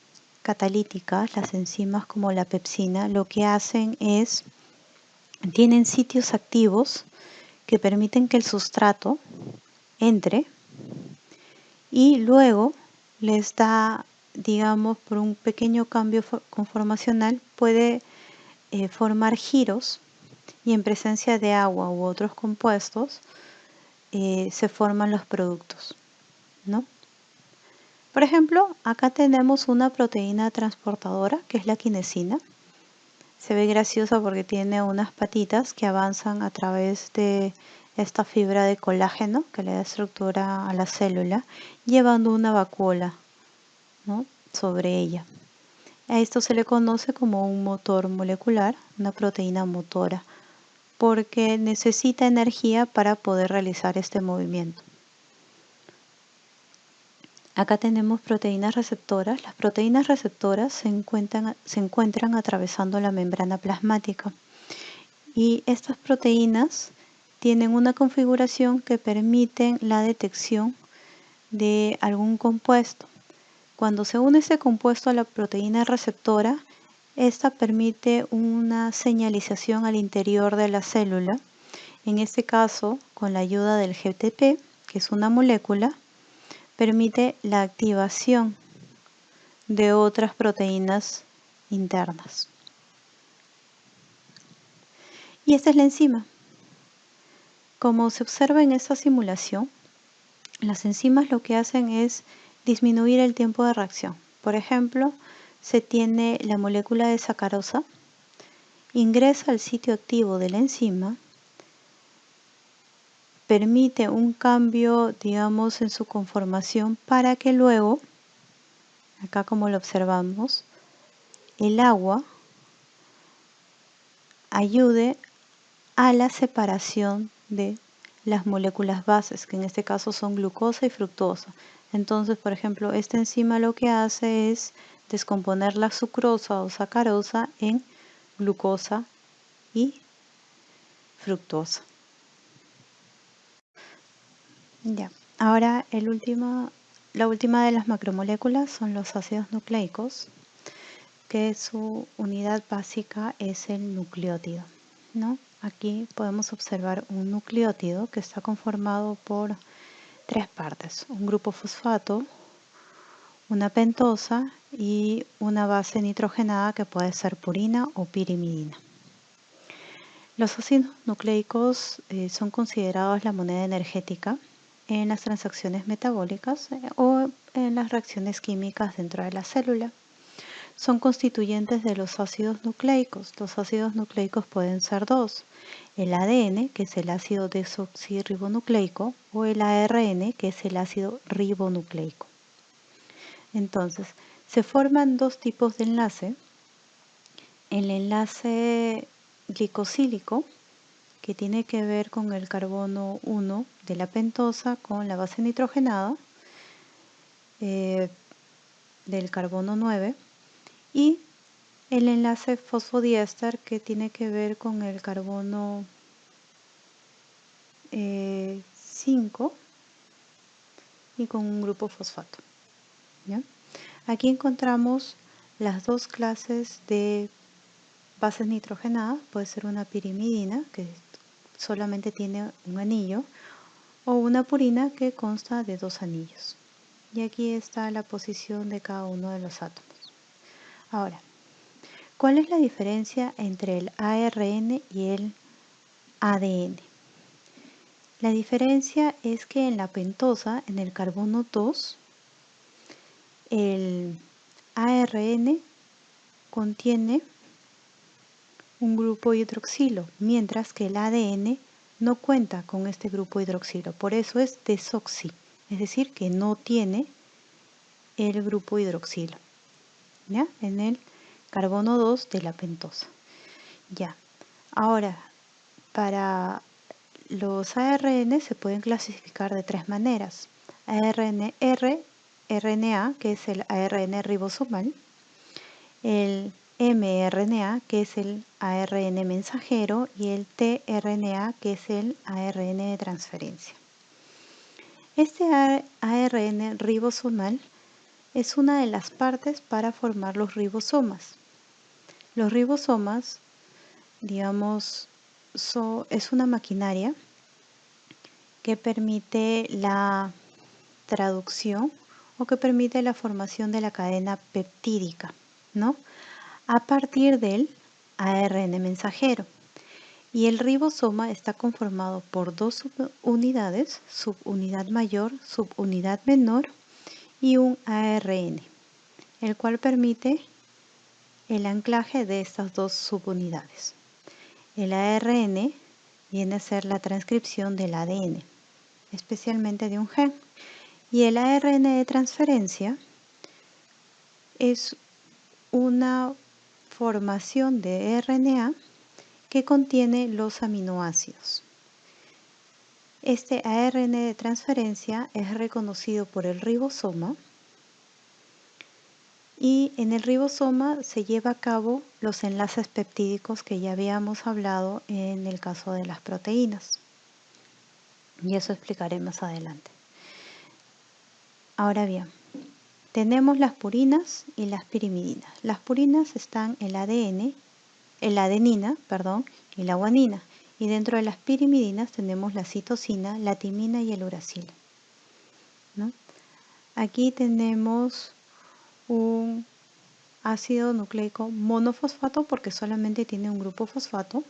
Speaker 1: catalíticas, las enzimas como la pepsina, lo que hacen es, tienen sitios activos que permiten que el sustrato entre y luego les da, digamos, por un pequeño cambio conformacional, puede formar giros y en presencia de agua u otros compuestos se forman los productos, ¿no? Por ejemplo, acá tenemos una proteína transportadora que es la quinesina. Se ve graciosa porque tiene unas patitas que avanzan a través de esta fibra de colágeno que le da estructura a la célula, llevando una vacuola, ¿no?, sobre ella. A esto se le conoce como un motor molecular, una proteína motora, porque necesita energía para poder realizar este movimiento. Acá tenemos proteínas receptoras. Las proteínas receptoras se encuentran atravesando la membrana plasmática. Y estas proteínas tienen una configuración que permiten la detección de algún compuesto. Cuando se une ese compuesto a la proteína receptora, esta permite una señalización al interior de la célula. En este caso, con la ayuda del GTP, que es una molécula, permite la activación de otras proteínas internas. Y esta es la enzima. Como se observa en esta simulación, las enzimas lo que hacen es disminuir el tiempo de reacción. Por ejemplo, se tiene la molécula de sacarosa, ingresa al sitio activo de la enzima, permite un cambio, digamos, en su conformación para que luego, acá como lo observamos, el agua ayude a la separación de las moléculas bases, que en este caso son glucosa y fructosa. Entonces, por ejemplo, esta enzima lo que hace es descomponer la sucrosa o sacarosa en glucosa y fructosa. Ya. Ahora la última de las macromoléculas son los ácidos nucleicos, que su unidad básica es el nucleótido, ¿no? Aquí podemos observar un nucleótido que está conformado por tres partes: un grupo fosfato, una pentosa y una base nitrogenada que puede ser purina o pirimidina. Los ácidos nucleicos son considerados la moneda energética en las transacciones metabólicas o en las reacciones químicas dentro de la célula. Son constituyentes de los ácidos nucleicos. Los ácidos nucleicos pueden ser dos: el ADN, que es el ácido desoxirribonucleico, o el ARN, que es el ácido ribonucleico. Entonces, se forman dos tipos de enlace: el enlace glicosílico, que tiene que ver con el carbono 1 de la pentosa con la base nitrogenada del carbono 9, y el enlace fosfodiéster, que tiene que ver con el carbono 5 y con un grupo fosfato. ¿Ya? Aquí encontramos las dos clases de bases nitrogenadas. Puede ser una pirimidina, que solamente tiene un anillo, o una purina, que consta de dos anillos. Y aquí está la posición de cada uno de los átomos. Ahora, ¿cuál es la diferencia entre el ARN y el ADN? La diferencia es que en la pentosa, en el carbono 2, el ARN contiene un grupo hidroxilo, mientras que el ADN no cuenta con este grupo hidroxilo. Por eso es desoxi, es decir, que no tiene el grupo hidroxilo, ¿ya? En el carbono 2 de la pentosa. Ya. Ahora, para los ARN se pueden clasificar de tres maneras: ARN-R, RNA, que es el ARN ribosomal; el mRNA, que es el ARN mensajero; y el tRNA, que es el ARN de transferencia. Este ARN ribosomal es una de las partes para formar los ribosomas. Los ribosomas, digamos, es una maquinaria que permite la traducción o que permite la formación de la cadena peptídica, ¿no? A partir del ARN mensajero. Y el ribosoma está conformado por dos subunidades: subunidad mayor, subunidad menor, y un ARN, el cual permite el anclaje de estas dos subunidades. El ARN viene a ser la transcripción del ADN, especialmente de un gen. Y el ARN de transferencia es una formación de RNA que contiene los aminoácidos. Este ARN de transferencia es reconocido por el ribosoma, y en el ribosoma se lleva a cabo los enlaces peptídicos que ya habíamos hablado en el caso de las proteínas. Y eso explicaré más adelante. Ahora bien, tenemos las purinas y las pirimidinas. Las purinas están el ADN, la adenina, y la guanina. Y dentro de las pirimidinas tenemos la citosina, la timina y el uracilo, ¿no? Aquí tenemos un ácido nucleico monofosfato porque solamente tiene un grupo fosfato.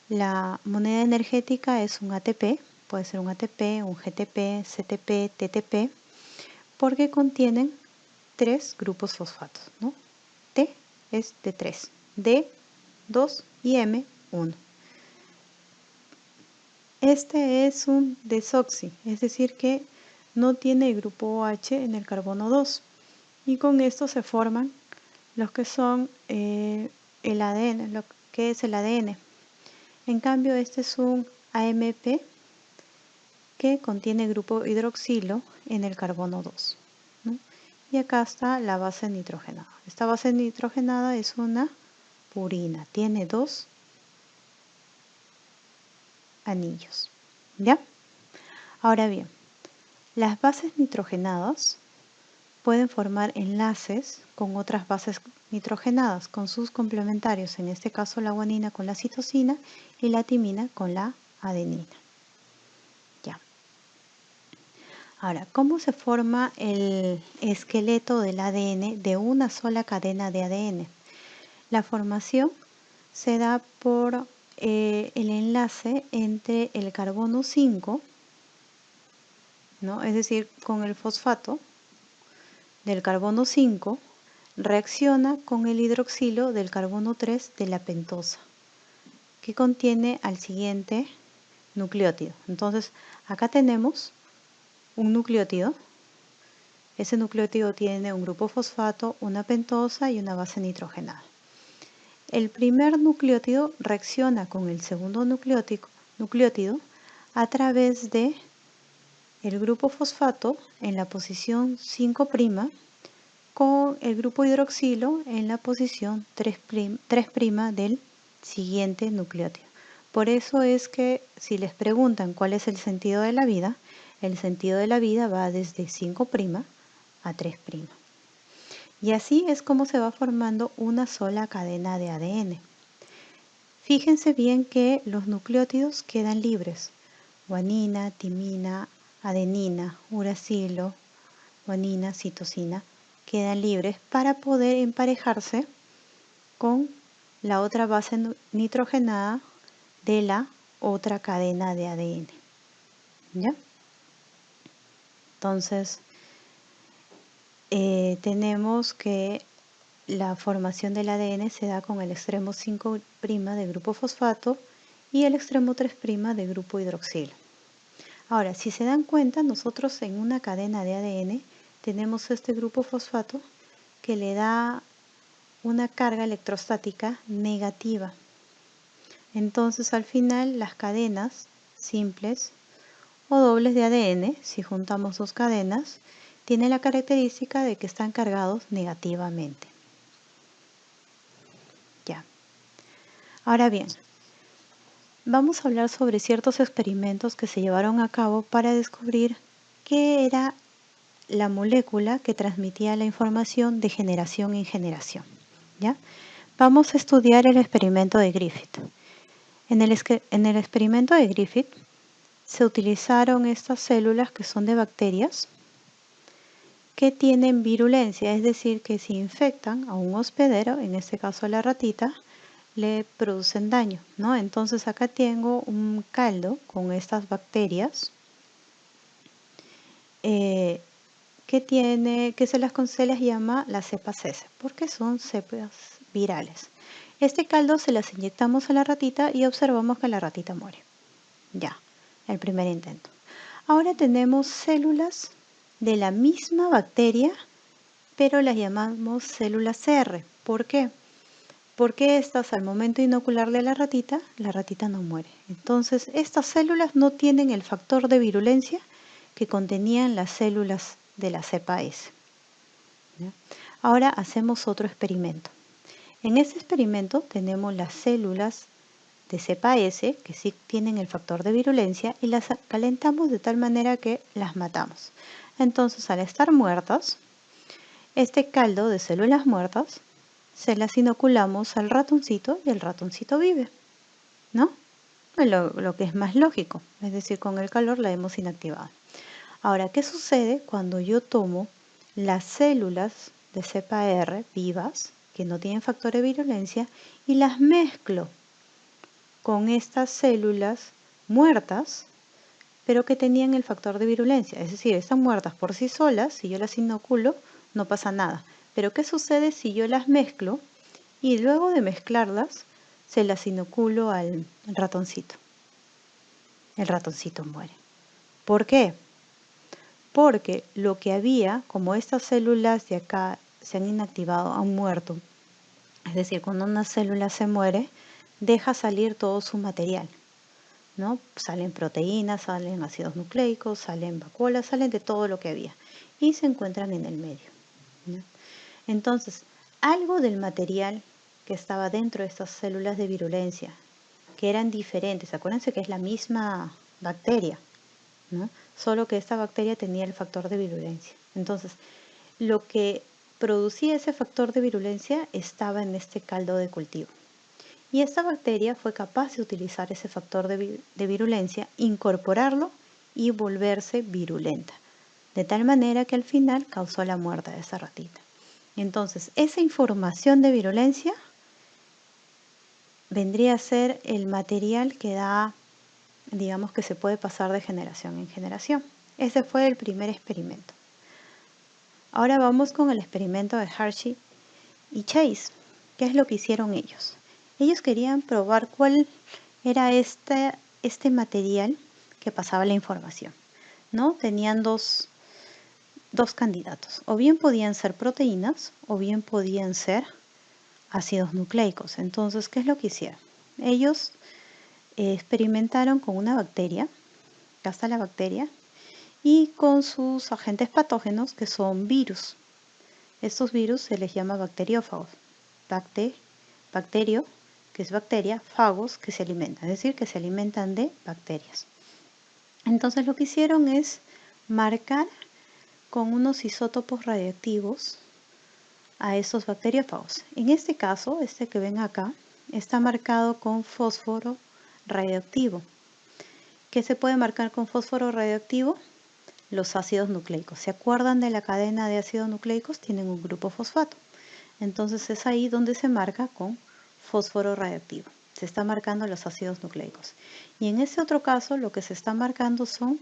Speaker 1: La moneda energética es un ATP, puede ser un ATP, un GTP, CTP, TTP, porque contienen tres grupos fosfatos, ¿no? T es de 3, D 2 y M 1. Este es un desoxi, es decir que no tiene el grupo OH en el carbono 2, y con esto se forman los que son el ADN, lo que es el ADN. En cambio, este es un AMP que contiene grupo hidroxilo en el carbono 2, ¿no? Y acá está la base nitrogenada. Esta base nitrogenada es una purina, tiene dos anillos, ¿ya? Ahora bien, las bases nitrogenadas pueden formar enlaces con otras bases nitrogenadas, con sus complementarios, en este caso la guanina con la citosina y la timina con la adenina. Ya. Ahora, ¿cómo se forma el esqueleto del ADN de una sola cadena de ADN? La formación se da por el enlace entre el carbono 5, ¿no? Es decir, con el fosfato del carbono 5 reacciona con el hidroxilo del carbono 3 de la pentosa, que contiene al siguiente nucleótido. Entonces, acá tenemos un nucleótido. Ese nucleótido tiene un grupo fosfato, una pentosa y una base nitrogenada. El primer nucleótido reacciona con el segundo nucleótido a través de el grupo fosfato en la posición 5' con el grupo hidroxilo en la posición 3' del siguiente nucleótido. Por eso es que si les preguntan cuál es el sentido de la vida, el sentido de la vida va desde 5' a 3'. Y así es como se va formando una sola cadena de ADN. Fíjense bien que los nucleótidos quedan libres. Guanina, timina, adenina, uracilo, guanina, citosina, quedan libres para poder emparejarse con la otra base nitrogenada de la otra cadena de ADN. ¿Ya? Entonces, tenemos que la formación del ADN se da con el extremo 5' de grupo fosfato y el extremo 3' de grupo hidroxilo. Ahora, si se dan cuenta, nosotros en una cadena de ADN tenemos este grupo fosfato que le da una carga electrostática negativa. Entonces, al final, las cadenas simples o dobles de ADN, si juntamos dos cadenas, tienen la característica de que están cargados negativamente. Ya. Ahora bien, vamos a hablar sobre ciertos experimentos que se llevaron a cabo para descubrir qué era la molécula que transmitía la información de generación en generación. ¿Ya? Vamos a estudiar el experimento de Griffith. En el experimento de Griffith se utilizaron estas células que son de bacterias que tienen virulencia, es decir, que si infectan a un hospedero, en este caso a la ratita, le producen daño, ¿no? Entonces acá tengo un caldo con estas bacterias que se les llama las cepas S, porque son cepas virales. Este caldo se las inyectamos a la ratita y observamos que la ratita muere. Ya, el primer intento. Ahora tenemos células de la misma bacteria, pero las llamamos células R. ¿Por qué? Porque estas, al momento de inocularle a la ratita no muere. Entonces, estas células no tienen el factor de virulencia que contenían las células de la cepa S. ¿Ya? Ahora hacemos otro experimento. En este experimento tenemos las células de cepa S, que sí tienen el factor de virulencia, y las calentamos de tal manera que las matamos. Entonces, al estar muertas, este caldo de células muertas se las inoculamos al ratoncito y el ratoncito vive, ¿no? Lo que es más lógico, es decir, con el calor la hemos inactivado. Ahora, ¿qué sucede cuando yo tomo las células de cepa R vivas, que no tienen factor de virulencia, y las mezclo con estas células muertas, pero que tenían el factor de virulencia? Es decir, están muertas por sí solas, si yo las inoculo, no pasa nada. Pero ¿qué sucede si yo las mezclo y luego de mezclarlas se las inoculo al ratoncito? El ratoncito muere. ¿Por qué? Porque lo que había, como estas células de acá se han inactivado, han muerto, es decir, cuando una célula se muere, deja salir todo su material, ¿no? Salen proteínas, salen ácidos nucleicos, salen vacuolas, salen de todo lo que había y se encuentran en el medio, ¿no? Entonces, algo del material que estaba dentro de estas células de virulencia, que eran diferentes, acuérdense que es la misma bacteria, ¿no? Solo que esta bacteria tenía el factor de virulencia. Entonces, lo que producía ese factor de virulencia estaba en este caldo de cultivo. Y esta bacteria fue capaz de utilizar ese factor de virulencia, incorporarlo y volverse virulenta. de tal manera que al final causó la muerte de esa ratita. Entonces, esa información de virulencia vendría a ser el material que da, digamos que se puede pasar de generación en generación. Ese fue el primer experimento. Ahora vamos con el experimento de Hershey y Chase. ¿Qué es lo que hicieron ellos? Ellos querían probar cuál era este material que pasaba la información, ¿no? Tenían dos candidatos. O bien podían ser proteínas o bien podían ser ácidos nucleicos. Entonces, ¿qué es lo que hicieron? Ellos experimentaron con una bacteria, acá está la bacteria, y con sus agentes patógenos que son virus. Estos virus se les llama bacteriófagos. Bacterio, que es bacteria, fagos, que se alimentan, es decir, que se alimentan de bacterias. Entonces lo que hicieron es marcar con unos isótopos radiactivos a esos bacteriófagos. En este caso, este que ven acá, está marcado con fósforo radioactivo. ¿Qué se puede marcar con fósforo radioactivo? Los ácidos nucleicos. ¿Se acuerdan de la cadena de ácidos nucleicos? Tienen un grupo fosfato. Entonces es ahí donde se marca con fósforo radioactivo. Se está marcando los ácidos nucleicos. Y en ese otro caso lo que se está marcando son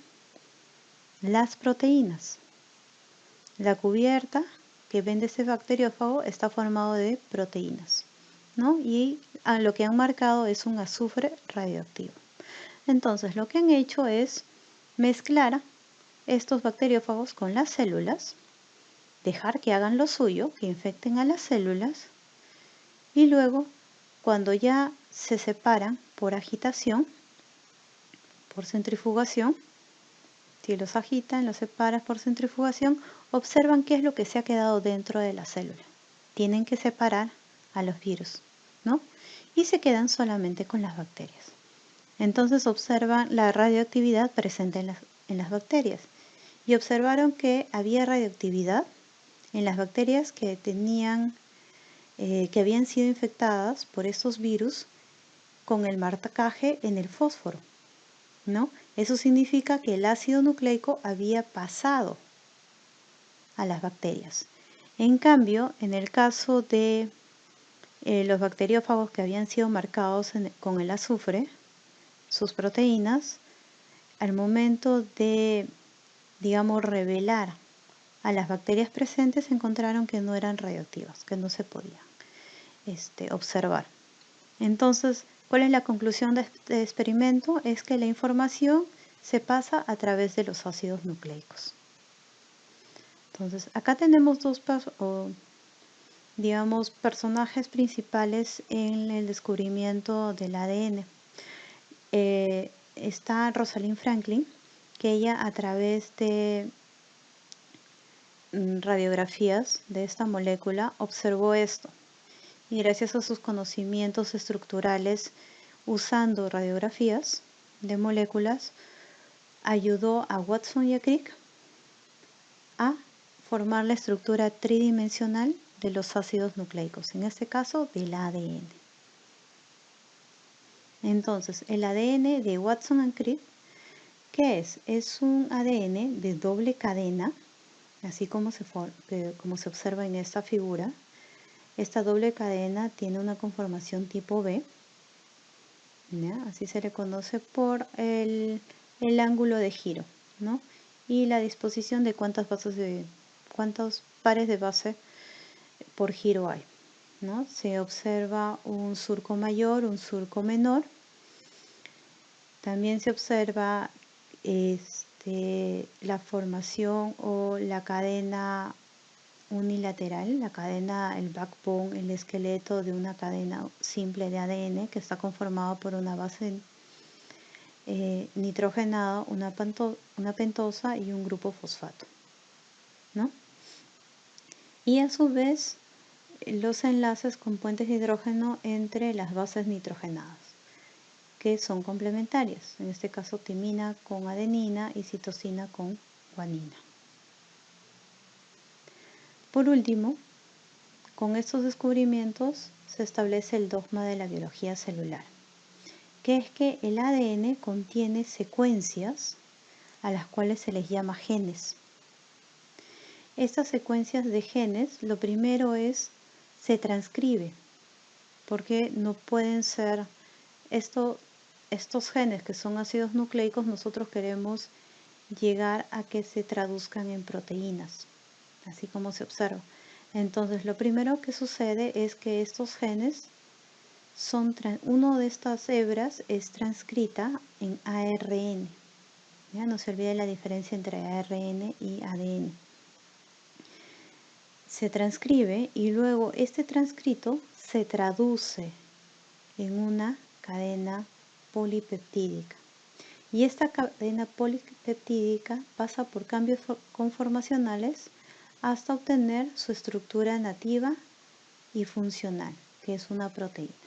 Speaker 1: las proteínas. La cubierta que ven de ese bacteriófago está formado de proteínas, ¿no? Y lo que han marcado es un azufre radioactivo. Entonces lo que han hecho es mezclar estos bacteriófagos con las células, dejar que hagan lo suyo, que infecten a las células, y luego, cuando ya se separan por agitación, por centrifugación, si los agitan, los separan por centrifugación, observan qué es lo que se ha quedado dentro de la célula. Tienen que separar a los virus, ¿no? Y se quedan solamente con las bacterias. Entonces observan la radioactividad presente en las bacterias y observaron que había radioactividad en las bacterias que habían sido infectadas por estos virus con el marcaje en el fósforo, ¿no? Eso significa que el ácido nucleico había pasado a las bacterias. En cambio, en el caso de los bacteriófagos que habían sido marcados con el azufre, sus proteínas, al momento de, digamos, revelar a las bacterias presentes, encontraron que no eran radioactivas, que no se podían observar. Entonces, ¿cuál es la conclusión de este experimento? Es que la información se pasa a través de los ácidos nucleicos. Entonces, acá tenemos digamos, personajes principales en el descubrimiento del ADN. Está Rosalind Franklin, que ella a través de radiografías de esta molécula observó esto. Y gracias a sus conocimientos estructurales usando radiografías de moléculas, ayudó a Watson y a Crick a formar la estructura tridimensional de los ácidos nucleicos, en este caso del ADN. Entonces, el ADN de Watson y Crick, ¿qué es? Es un ADN de doble cadena, así como se observa en esta figura. Esta doble cadena tiene una conformación tipo B, ¿ya? Así se le conoce por el ángulo de giro, ¿no? Y la disposición de cuántos pares de base por giro hay, ¿no? Se observa un surco mayor, un surco menor. También se observa la formación o la cadena unilateral, la cadena, el backbone, el esqueleto de una cadena simple de ADN que está conformado por una base nitrogenada, una pentosa y un grupo fosfato, ¿no? Y a su vez los enlaces con puentes de hidrógeno entre las bases nitrogenadas, que son complementarias, en este caso timina con adenina y citosina con guanina. Por último, con estos descubrimientos se establece el dogma de la biología celular, que es que el ADN contiene secuencias a las cuales se les llama genes. Estas secuencias de genes, lo primero es, se transcribe, porque no pueden ser, estos genes que son ácidos nucleicos, nosotros queremos llegar a que se traduzcan en proteínas, así como se observa. Entonces, lo primero que sucede es que estos genes uno de estas hebras es transcrita en ARN. ¿Ya? No se olvide la diferencia entre ARN y ADN. Se transcribe y luego este transcrito se traduce en una cadena polipeptídica. Y esta cadena polipeptídica pasa por cambios conformacionales hasta obtener su estructura nativa y funcional, que es una proteína.